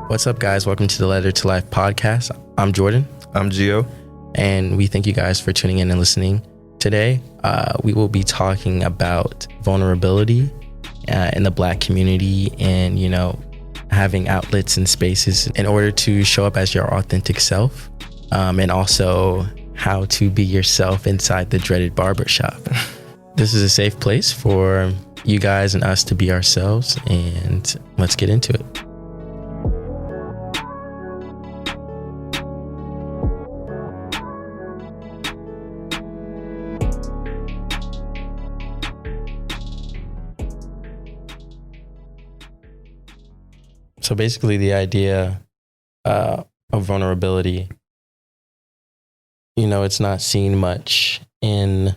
What's up, guys? Welcome to the Letter to Life podcast. I'm Jordan. I'm Gio. And we thank you guys for tuning in and listening. Today, we will be talking about vulnerability in the Black community and, having outlets and spaces in order to show up as your authentic self, and also how to be yourself inside the dreaded barbershop. This is a safe place for you guys and us to be ourselves, and let's get into it. So basically the idea of vulnerability, it's not seen much in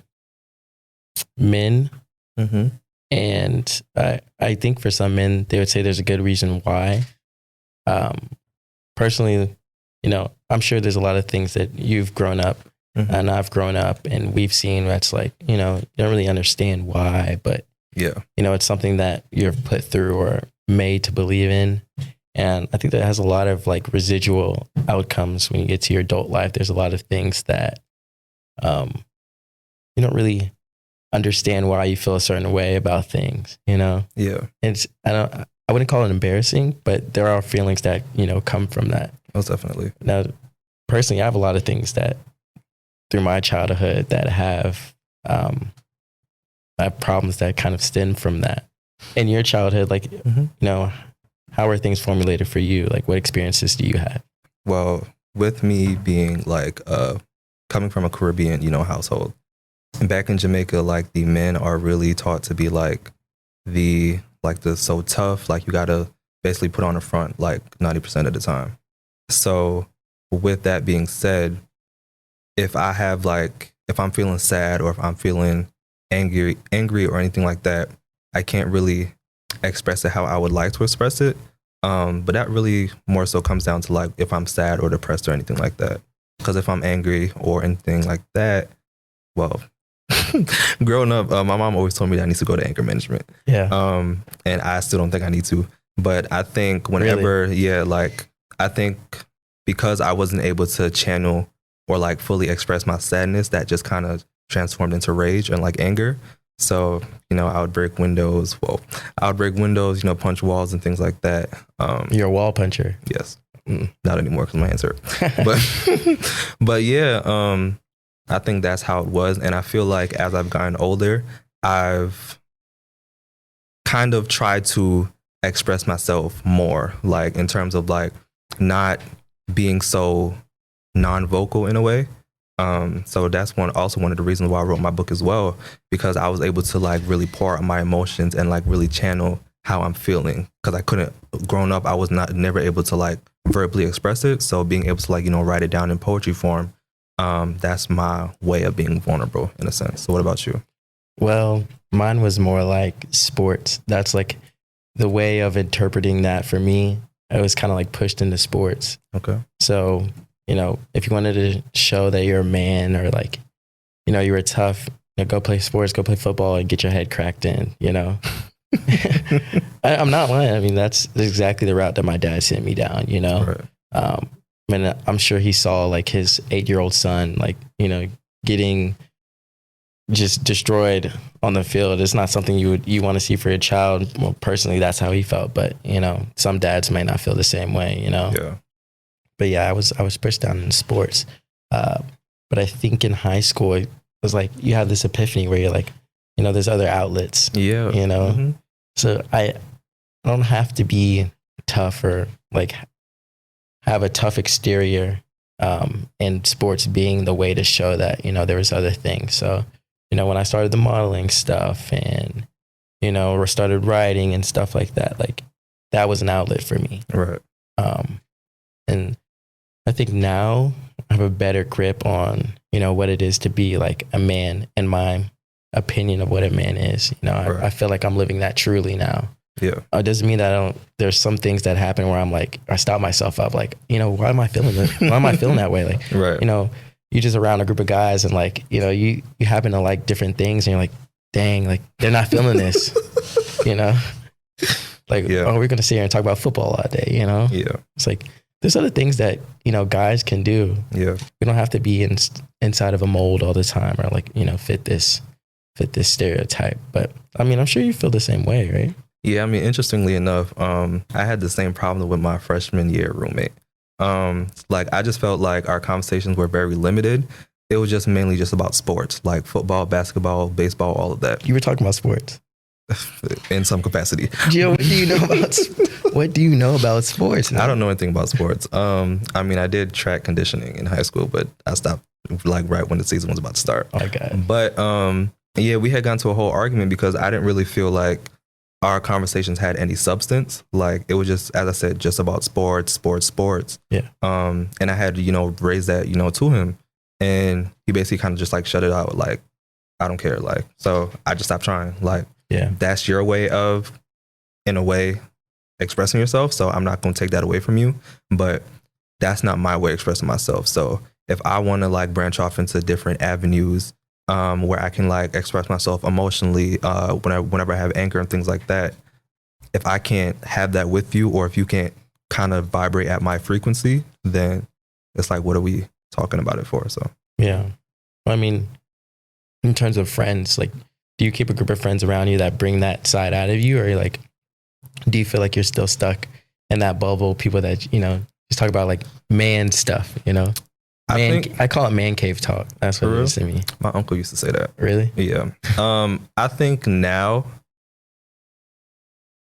men. Mm-hmm. And I think for some men, they would say there's a good reason why. Personally, I'm sure there's a lot of things that you've grown up and I've grown up and we've seen that's like, you don't really understand why, but yeah, it's something that you're put through or made to believe in. And I think that has a lot of like residual outcomes when you get to your adult life. There's a lot of things that you don't really understand why you feel a certain way about things, Yeah. I wouldn't call it embarrassing, but there are feelings that, come from that. Most definitely. Now, personally, I have a lot of things that through my childhood that have problems that kind of stem from that. In your childhood, like, how are things formulated for you? Like, what experiences do you have? Well, with me being like coming from a Caribbean, household, and back in Jamaica, like the men are really taught to be like the so tough, like you gotta basically put on a front like 90% of the time. So with that being said, if I'm feeling sad or if I'm feeling angry or anything like that, I can't really express it how I would like to express it. But that really more so comes down to like if I'm sad or depressed or anything like that. Because if I'm angry or anything like that, well, growing up, my mom always told me that I need to go to anger management. Yeah. And I still don't think I need to. But I think whenever, I think because I wasn't able to channel or like fully express my sadness, that just kind of transformed into rage and like anger. So, I would break windows. Punch walls and things like that. You're a wall puncher. Yes. Not anymore because my hands hurt. But yeah, I think that's how it was. And I feel like as I've gotten older, I've kind of tried to express myself more, like in terms of like not being so non-vocal in a way. So that's one of the reasons why I wrote my book as well, because I was able to like really pour out my emotions and like really channel how I'm feeling, because growing up, I was never able to like verbally express it. So being able to like, write it down in poetry form, that's my way of being vulnerable in a sense. So what about you? Well, mine was more like sports. That's like the way of interpreting that for me. It was kind of like pushed into sports. Okay. So, if you wanted to show that you're a man or like, you were tough, go play sports, go play football and get your head cracked in, I'm not lying. I mean, that's exactly the route that my dad sent me down, Right. And I'm sure he saw like his 8-year-old son, like, getting just destroyed on the field. It's not something you want to see for your child. Well, personally, that's how he felt. But, some dads may not feel the same way, Yeah. But yeah, I was pushed down in sports. But I think in high school, it was like you have this epiphany where you're like, there's other outlets. Yeah. Mm-hmm. So I don't have to be tough or like have a tough exterior, and sports being the way to show that, there was other things. So, when I started the modeling stuff and, started writing and stuff like that, like that was an outlet for me. Right. And I think now I have a better grip on, what it is to be like a man and my opinion of what a man is. Right. I feel like I'm living that truly now. Yeah. It doesn't mean that there's some things that happen where I'm like, I stop myself up like, why am I feeling this? Why am I feeling that way? Like, right. You just around a group of guys and like, you happen to like different things and you're like, dang, like they're not feeling this, you know? Like, oh, we're going to sit here and talk about football all day, you know? Yeah. It's like, there's other things that, you know, guys can do. Yeah. We don't have to be inside of a mold all the time or like, you know, fit this stereotype. But I mean, I'm sure you feel the same way, right? Yeah. I mean, interestingly enough, I had the same problem with my freshman year roommate. Like I just felt like our conversations were very limited. It was just mainly just about sports, like football, basketball, baseball, all of that. You were talking about sports. In some capacity. Gio, what do you know about sports? Man? I don't know anything about sports. I mean, I did track conditioning in high school, but I stopped like right when the season was about to start. Oh my God. But yeah, we had gotten to a whole argument because I didn't really feel like our conversations had any substance. Like it was just, as I said, just about sports. Yeah. And I had to, you know, raise that, you know, to him. And he basically kind of just like shut it out. Like, I don't care. Like, so I just stopped trying. Like, yeah, that's your way of, in a way, expressing yourself. So I'm not going to take that away from you, but that's not my way of expressing myself. So if I want to like branch off into different avenues where I can like express myself emotionally, whenever I have anger and things like that, if I can't have that with you, or if you can't kind of vibrate at my frequency, then it's like, what are we talking about it for? So yeah, I mean, in terms of friends, like, do you keep a group of friends around you that bring that side out of you, or like, do you feel like you're still stuck in that bubble? People that, you know, just talk about like man stuff, you know? I call it man cave talk. That's what it is to me. My uncle used to say that. Really? Yeah. I think now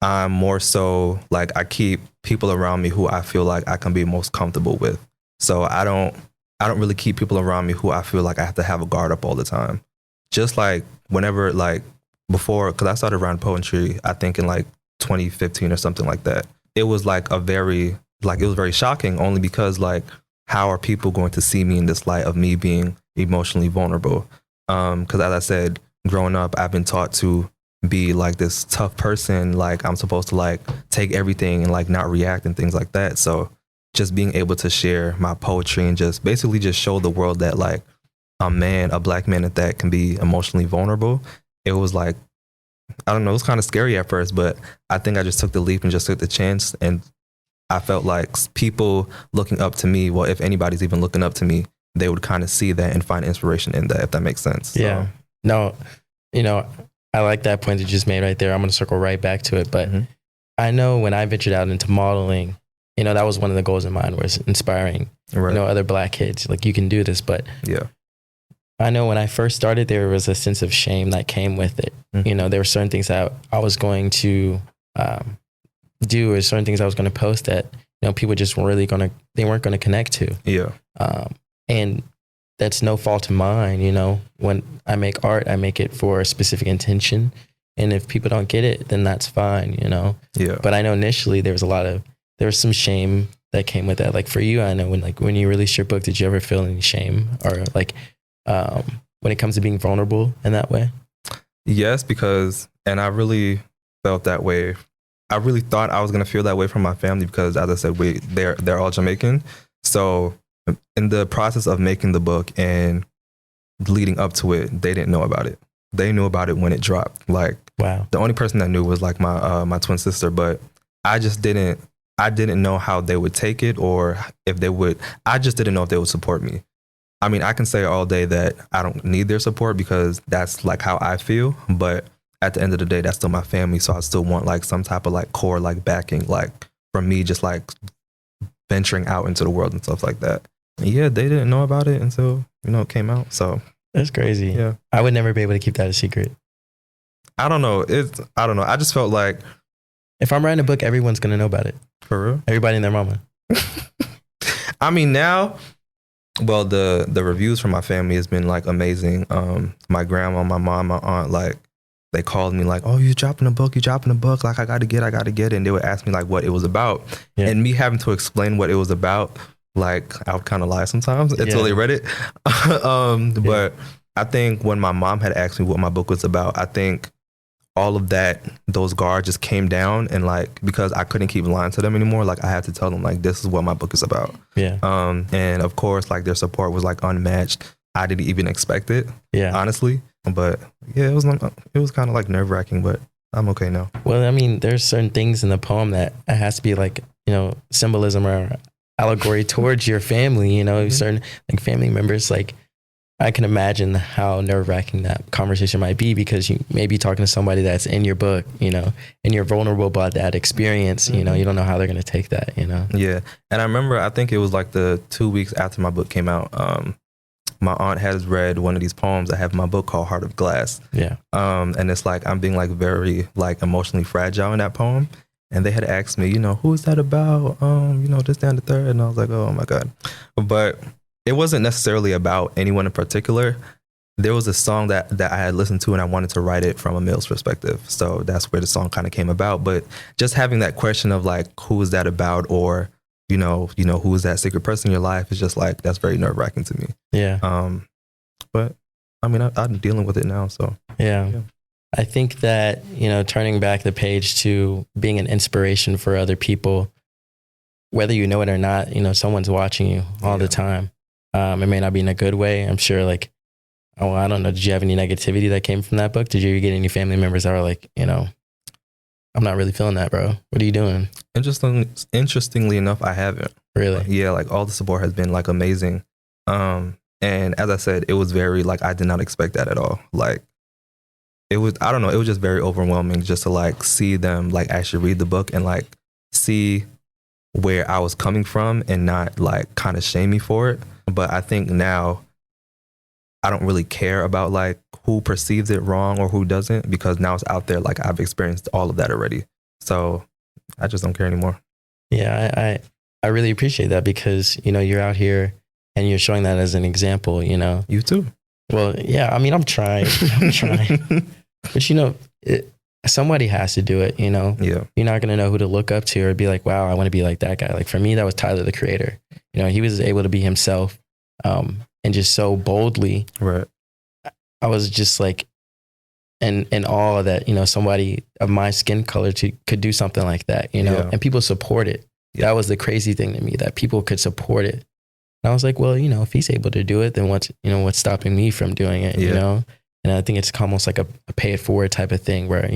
I'm more so like I keep people around me who I feel like I can be most comfortable with. So I don't really keep people around me who I feel like I have to have a guard up all the time. Just like whenever, like before, because I started writing poetry, I think in like 2015 or something like that. It was like it was very shocking, only because like, how are people going to see me in this light of me being emotionally vulnerable? Because as I said, growing up, I've been taught to be like this tough person. Like I'm supposed to like take everything and like not react and things like that. So just being able to share my poetry and just basically just show the world that like a black man at that, can be emotionally vulnerable. It was like, I don't know, it was kind of scary at first, but I think I just took the leap and just took the chance. And I felt like people looking up to me, well, if anybody's even looking up to me, they would kind of see that and find inspiration in that, if that makes sense. Yeah. So. No, you know, I like that point that you just made right there. I'm going to circle right back to it. But I know when I ventured out into modeling, you know, that was one of the goals of mine, was inspiring, you know, other black kids. Like, you can do this. But yeah, I know when I first started, there was a sense of shame that came with it. You know, there were certain things that I was going to do, or certain things I was going to post that, you know, people just weren't going to connect to. Yeah. And that's no fault of mine. You know, when I make art, I make it for a specific intention. And if people don't get it, then that's fine, you know? Yeah. But I know initially there was some shame that came with that. Like for you, I know when you released your book, did you ever feel any shame, or like, when it comes to being vulnerable in that way? Yes, and I really felt that way. I really thought I was going to feel that way from my family because, as I said, they're all Jamaican. So in the process of making the book and leading up to it, they didn't know about it. They knew about it when it dropped. Like, wow. The only person that knew was like my twin sister, but I didn't know how they would take it, or if they would. I just didn't know if they would support me. I mean, I can say all day that I don't need their support because that's like how I feel. But at the end of the day, that's still my family. So I still want like some type of like core, like backing, like from me, just like venturing out into the world and stuff like that. And yeah, they didn't know about it until, you know, it came out. So that's crazy. Yeah. I would never be able to keep that a secret. I don't know. I just felt like, if I'm writing a book, everyone's going to know about it. For real? Everybody and their mama. I mean, now, well, the reviews from my family has been like amazing. My grandma, my mom, my aunt, like they called me like, oh, you dropping a book. Like, I got to get it. And they would ask me like what it was about. Yeah. And me having to explain what it was about, like I would kind of lie sometimes until they read it. But I think when my mom had asked me what my book was about, I think all of that, those guards just came down, and like, because I couldn't keep lying to them anymore, like I had to tell them like, this is what my book is about. Yeah. And of course, like their support was like unmatched. I didn't even expect it. Yeah. Honestly. But yeah, it was kind of like nerve wracking, but I'm okay now. Well, I mean, there's certain things in the poem that it has to be like, symbolism or allegory towards your family, certain like family members. Like, I can imagine how nerve wracking that conversation might be, because you may be talking to somebody that's in your book, and you're vulnerable about that experience. You don't know how they're going to take that, Yeah. And I remember, I think it was like the 2 weeks after my book came out. My aunt has read one of these poems I have in my book called Heart of Glass. Yeah. And it's like, I'm being like very like emotionally fragile in that poem. And they had asked me, who is that about? This, down the third. And I was like, oh my God. But it wasn't necessarily about anyone in particular. There was a song that I had listened to and I wanted to write it from a male's perspective. So that's where the song kind of came about. But just having that question of like, who is that about? Or, who is that secret person in your life is just like, that's very nerve wracking to me. Yeah. But I mean, I'm dealing with it now. So yeah. I think that, turning back the page to being an inspiration for other people, whether you know it or not, someone's watching you all the time. It may not be in a good way. I'm sure like, I don't know. Did you have any negativity that came from that book? Did you get any family members that were like, I'm not really feeling that, bro. What are you doing? Interestingly enough, I haven't. Really? Yeah. Like all the support has been like amazing. And as I said, it was very like, I did not expect that at all. Like it was, I don't know. It was just very overwhelming just to like see them like actually read the book and like see where I was coming from and not like kind of shame me for it. But I think now I don't really care about like who perceives it wrong or who doesn't, because now it's out there. Like I've experienced all of that already. So I just don't care anymore. Yeah, I really appreciate that, because, you're out here and you're showing that as an example, You too. Well, yeah, I mean, I'm trying. But, somebody has to do it, Yeah. You're not going to know who to look up to or be like, wow, I want to be like that guy. Like for me, that was Tyler, the Creator. He was able to be himself, and just so boldly. Right. I was just like in awe that, somebody of my skin color could do something like that, Yeah. and people support it. Yeah. That was the crazy thing to me, that people could support it. And I was like, well, if he's able to do it, then what's stopping me from doing it, And I think it's almost like a pay it forward type of thing where,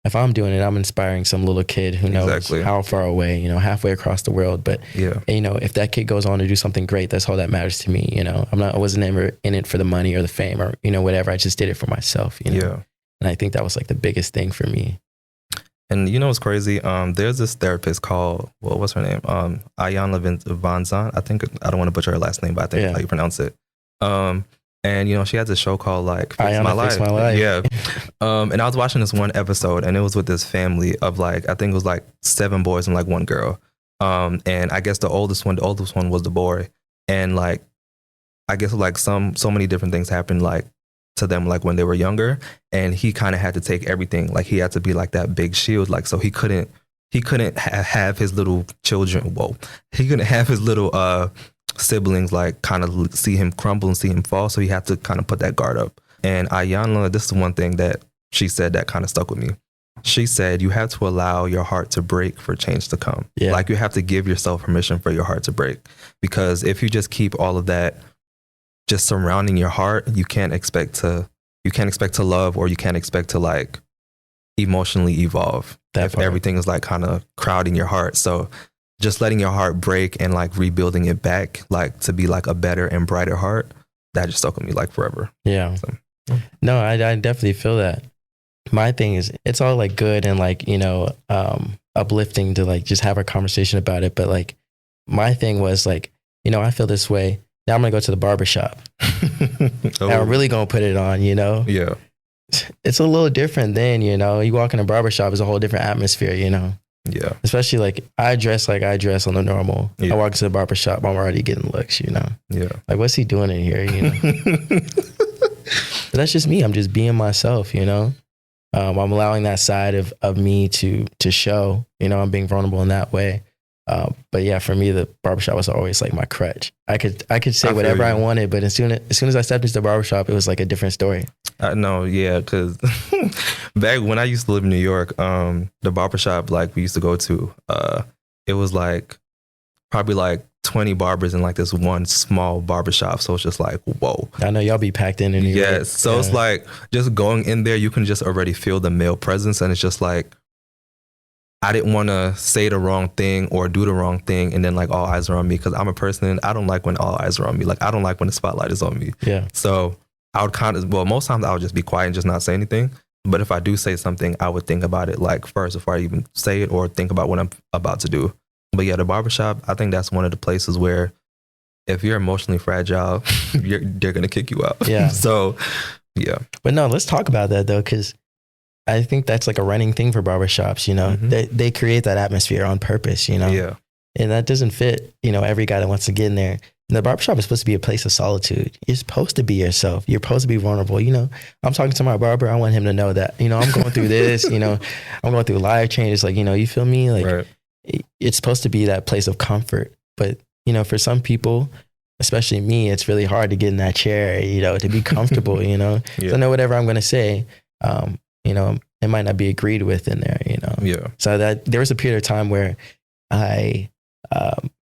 if I'm doing it, I'm inspiring some little kid who knows how far away, halfway across the world. But, if that kid goes on to do something great, that's all that matters to me. I wasn't ever in it for the money or the fame or, whatever. I just did it for myself, Yeah. And I think that was like the biggest thing for me. And what's crazy? There's this therapist called, what's her name? Ayanna Van Zant. I think, I don't want to butcher her last name, but I think that's how you pronounce it. And she has a show called like Fix My Life. Yeah. And I was watching this one episode and it was with this family of like, I think it was like 7 boys and like 1 girl. And I guess the oldest one was the boy. And like, I guess like so many different things happened like to them like when they were younger, and he kind of had to take everything. Like he had to be like that big shield. Like, so he couldn't have his little children. He couldn't have his little siblings like kind of see him crumble and see him fall. So he had to kind of put that guard up. And Ayanna, this is one thing that she said that kind of stuck with me. She said, you have to allow your heart to break for change to come. Yeah. Like you have to give yourself permission for your heart to break. Because if you just keep all of that just surrounding your heart, you can't expect to love, or you can't expect to like emotionally evolve if everything is like kind of crowding your heart. So just letting your heart break and like rebuilding it back, like to be like a better and brighter heart, that just stuck with me like forever. Yeah. So, no, I definitely feel that. My thing is, it's all like good and like, uplifting to like just have a conversation about it. But like my thing was like, I feel this way. Now I'm going to go to the barbershop. And I'm really going to put it on, Yeah. It's a little different then, you walk in a barbershop, it's a whole different atmosphere, Yeah. Especially like I dress like I dress on the normal. Yeah. I walk into the barbershop, I'm already getting looks, Yeah. Like, what's he doing in here, But that's just me. I'm just being myself, I'm allowing that side of me to show, I'm being vulnerable in that way. But yeah, for me, the barbershop was always like my crutch. I could say whatever I wanted, but as soon as I stepped into the barbershop, it was like a different story. No, yeah, because back when I used to live in New York, the barbershop like we used to go to, it was like probably like 20 barbers in like this one small barbershop. So it's just like, whoa. I know y'all be packed in. Yes. So it's like just going in there, you can just already feel the male presence. And it's just like, I didn't want to say the wrong thing or do the wrong thing. And then like all eyes are on me, because I'm a person, I don't like when all eyes are on me. Like, I don't like when the spotlight is on me. Yeah. So I would most times I would just be quiet and just not say anything. But if I do say something, I would think about it like first before I even say it, or think about what I'm about to do. But yeah, the barbershop, I think that's one of the places where if you're emotionally fragile, they're going to kick you out. Yeah. So yeah. But no, let's talk about that though, because I think that's like a running thing for barbershops, you know. They create that atmosphere on purpose, you know. Yeah. And that doesn't fit, you know, every guy that wants to get in there. And the barbershop is supposed to be a place of solitude. You're supposed to be yourself. You're supposed to be vulnerable. You know, I'm talking to my barber. I want him to know that, you know, I'm going through this, you know, I'm going through life changes. Like, you know, you feel me? Like, it's supposed to be that place of comfort. But, you know, for some people, especially me, it's really hard to get in that chair, you know, to be comfortable, you know. So I know whatever I'm going to say, you know, it might not be agreed with in there, you know. Yeah. So that there was a period of time where I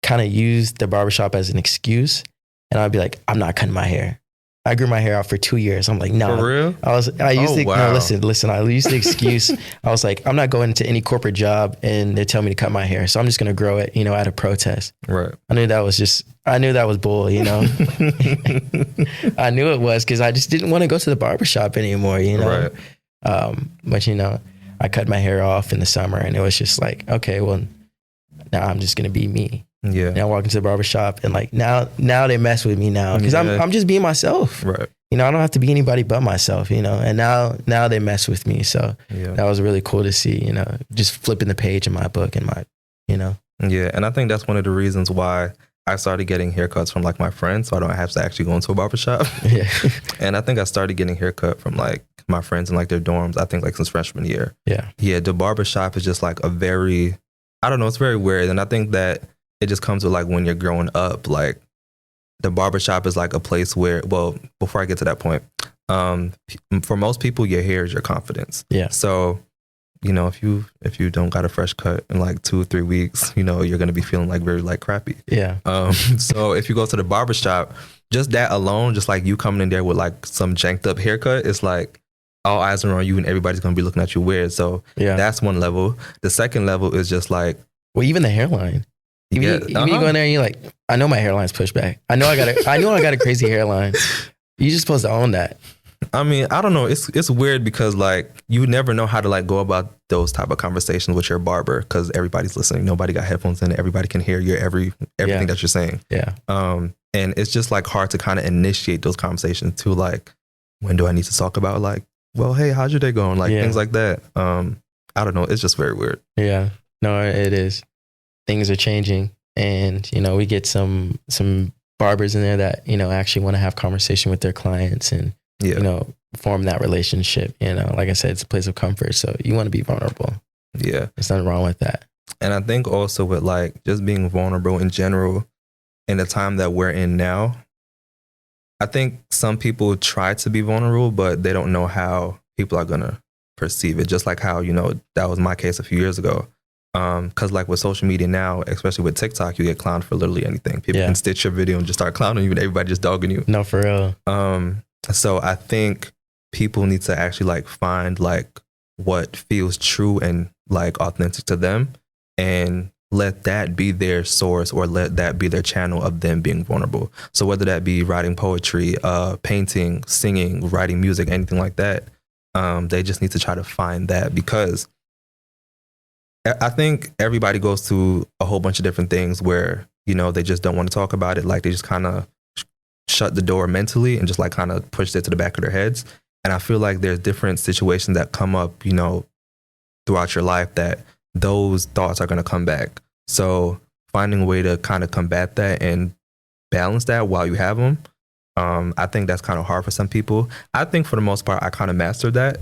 kind of used the barbershop as an excuse, and I'd be like, I'm not cutting my hair. I grew my hair out for 2 years. I'm like, no. For real? No, listen, I used the excuse. I was like, I'm not going into any corporate job and they tell me to cut my hair. So I'm just going to grow it, you know, out of protest. Right. I knew that was bull, you know. I knew it was, because I just didn't want to go to the barbershop anymore, you know. Right. But, you know, I cut my hair off in the summer, and it was just like, okay, well, now I'm just going to be me. Yeah. Now I walk into the barbershop, and like now they mess with me now, because I'm just being myself. Right. You know, I don't have to be anybody but myself, you know, and now they mess with me. So that was really cool to see, you know, just flipping the page in my book and my, you know. Yeah. And I think that's one of the reasons why I started getting haircuts from like my friends, so I don't have to actually go into a barbershop. Yeah. And I think I started getting haircut from like my friends in like their dorms, I think like since freshman year. Yeah. Yeah. The barbershop is just like a very, I don't know, it's very weird. And I think that it just comes with like when you're growing up, like the barbershop is like a place where, well, before I get to that point, for most people, your hair is your confidence. Yeah. So, you know, if you don't got a fresh cut in like 2 or 3 weeks, you know, you're going to be feeling like very like crappy. Yeah. So if you go to the barbershop, just that alone, just like you coming in there with like some janked up haircut, it's like all eyes are on you and everybody's going to be looking at you weird. So that's one level. The second level is just like, well, even the hairline. You go in there and you're like, I know my hairline's pushed back. I know I got a crazy hairline. You're just supposed to own that. I mean, I don't know. It's weird because like you never know how to like go about those type of conversations with your barber, because everybody's listening. Nobody got headphones in. Everybody can hear your everything that you're saying. Yeah. And it's just like hard to kind of initiate those conversations to like, when do I need to talk about like, well, hey, how's your day going? Like things like that. I don't know. It's just very weird. Yeah. No, it is. Things are changing, and you know, we get some barbers in there that, you know, actually want to have conversation with their clients and you know, form that relationship. You know, like I said, it's a place of comfort, so you want to be vulnerable. Yeah, there's nothing wrong with that. And I think also with like just being vulnerable in general in the time that we're in now, I think some people try to be vulnerable, but they don't know how people are gonna perceive it. Just like how, you know, that was my case a few years ago. Because like with social media now, especially with TikTok, you get clowned for literally anything. People can stitch your video and just start clowning you, and everybody just dogging you. No, for real. So I think people need to actually like find like what feels true and like authentic to them, and let that be their source, or let that be their channel of them being vulnerable. So whether that be writing poetry, painting, singing, writing music, anything like that, they just need to try to find that, because I think everybody goes through a whole bunch of different things where, you know, they just don't want to talk about it. Like they just kind of shut the door mentally and just like kind of push it to the back of their heads. And I feel like there's different situations that come up, you know, throughout your life that those thoughts are going to come back. So finding a way to kind of combat that and balance that while you have them, I think that's kind of hard for some people. I think for the most part, I kind of mastered that.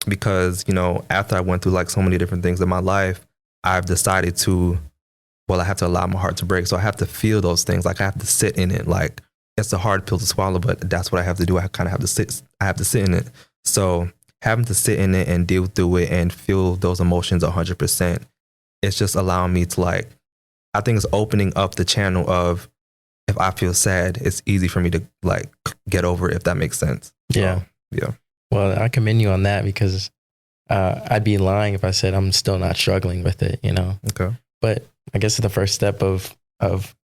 Because, you know, after I went through like so many different things in my life, I've decided to, well, I have to allow my heart to break. So I have to feel those things. Like I have to sit in it. Like it's a hard pill to swallow, but that's what I have to do. I kind of have to sit. I have to sit in it. So having to sit in it and deal through it and feel those emotions 100%, it's just allowing me to like I think it's opening up the channel of, if I feel sad, it's easy for me to like get over it, if that makes sense. Yeah. Yeah. Well, I commend you on that, because I'd be lying if I said I'm still not struggling with it, you know? Okay. But I guess the first step of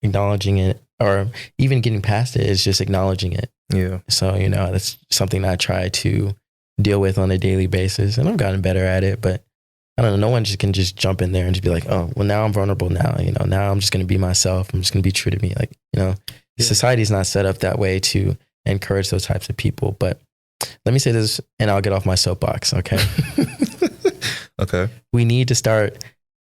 acknowledging it, or even getting past it, is just acknowledging it. Yeah. So, you know, that's something that I try to deal with on a daily basis, and I've gotten better at it. But I don't know, no one just can just jump in there and just be like, oh, well, now I'm vulnerable now, you know, now I'm just going to be myself. I'm just going to be true to me. Like, you know, society's not set up that way to encourage those types of people. But let me say this, and I'll get off my soapbox. Okay. Okay. We need to start,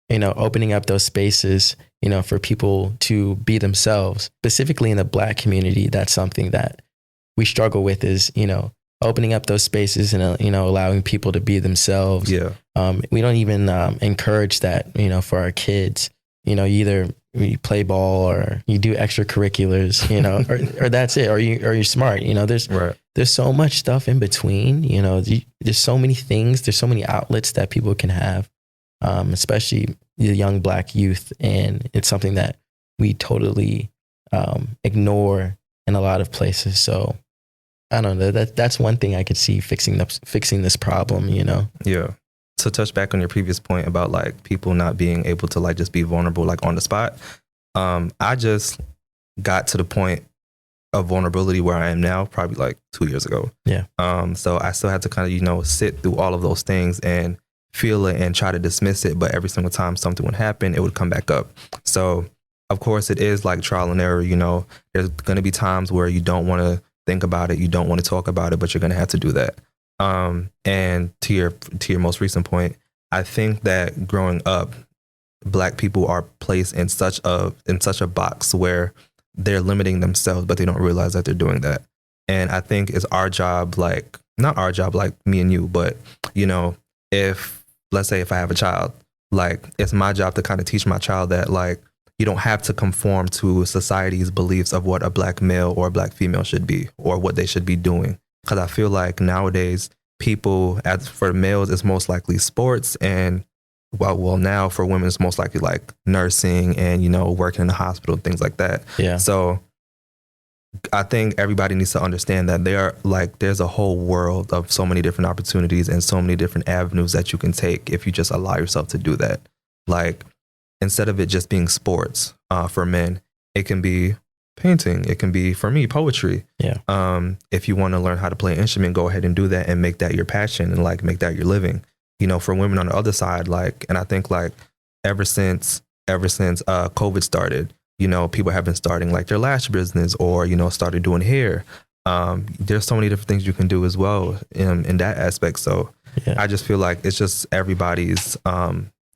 you know, opening up those spaces, you know, for people to be themselves. Specifically in the Black community, that's something that we struggle with, is, you know, opening up those spaces and, you know, allowing people to be themselves. Yeah. We don't even encourage that, you know, for our kids. You know, you play ball or you do extracurriculars, you know, or that's it, or you're smart. You know, there's so much stuff in between. You know, there's so many things. There's so many outlets that people can have, especially the young Black youth, and it's something that we totally ignore in a lot of places. So I don't know. That's one thing I could see fixing this problem. You know. Yeah. To touch back on your previous point about like people not being able to like just be vulnerable like on the spot, I just got to the point of vulnerability where I am now probably like 2 years ago. Yeah. So I still had to kind of, you know, sit through all of those things and feel it and try to dismiss it, but every single time something would happen, it would come back up. So of course it is like trial and error. You know, there's going to be times where you don't want to think about it, you don't want to talk about it, but you're going to have to do that. And to your most recent point, I think that growing up, Black people are placed in such a box where they're limiting themselves, but they don't realize that they're doing that. And I think it's our job, like not our job, like me and you, but you know, let's say if I have a child, like it's my job to kind of teach my child that like you don't have to conform to society's beliefs of what a Black male or a Black female should be or what they should be doing. Because I feel like nowadays people, as for males, it's most likely sports, and well, now for women, it's most likely like nursing and, you know, working in the hospital, things like that. Yeah. So I think everybody needs to understand that there's a whole world of so many different opportunities and so many different avenues that you can take if you just allow yourself to do that. Like instead of it just being sports for men, it can be painting. It can be, for me, poetry. Yeah. If you want to learn how to play an instrument, go ahead and do that and make that your passion and like make that your living. You know, for women on the other side, like, and I think like ever since COVID started, you know, people have been starting like their lash business or, you know, started doing hair. There's so many different things you can do as well in that aspect. So yeah. I just feel like it's just everybody's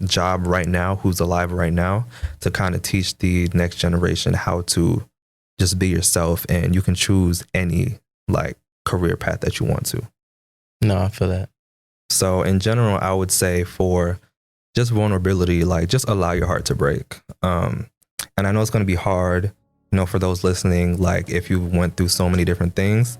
job right now, who's alive right now, to kind of teach the next generation how to just be yourself, and you can choose any like career path that you want to. No, I feel that. So in general, I would say for just vulnerability, like just allow your heart to break. And I know it's going to be hard, you know, for those listening, like if you went through so many different things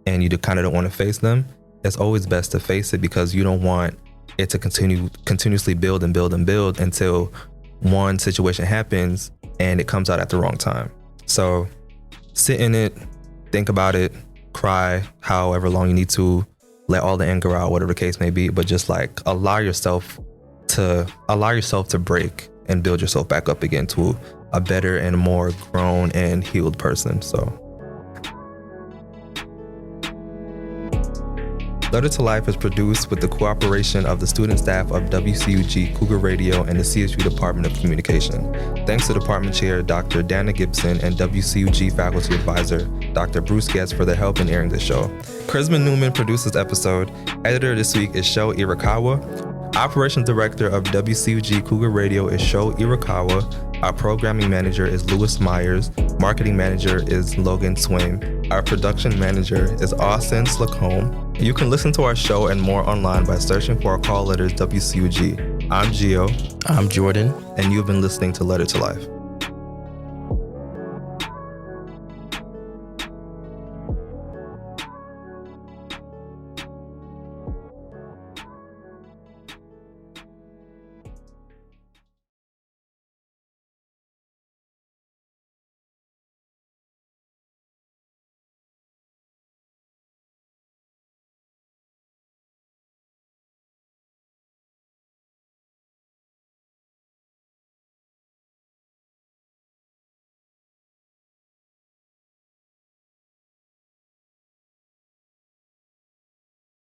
and you kind of don't want to face them, it's always best to face it, because you don't want it to continuously build and build and build until one situation happens and it comes out at the wrong time. So sit in it, think about it, cry however long you need to, let all the anger out, whatever the case may be, but just like allow yourself to break and build yourself back up again to a better and more grown and healed person. So Letter to Life is produced with the cooperation of the student staff of WCUG Cougar Radio and the CSU Department of Communication. Thanks to Department Chair Dr. Dana Gibson and WCUG Faculty Advisor Dr. Bruce Getz for their help in airing this show. Charisma Newman produced this episode. Editor this week is Sho Irakawa. Operations Director of WCUG Cougar Radio is Sho Irakawa. Our Programming Manager is Lewis Myers. Marketing Manager is Logan Swaim. Our Production Manager is Austin Slacombe. You can listen to our show and more online by searching for our call letters WCUG. I'm Gio. I'm Jordan. And you've been listening to Letter to Life.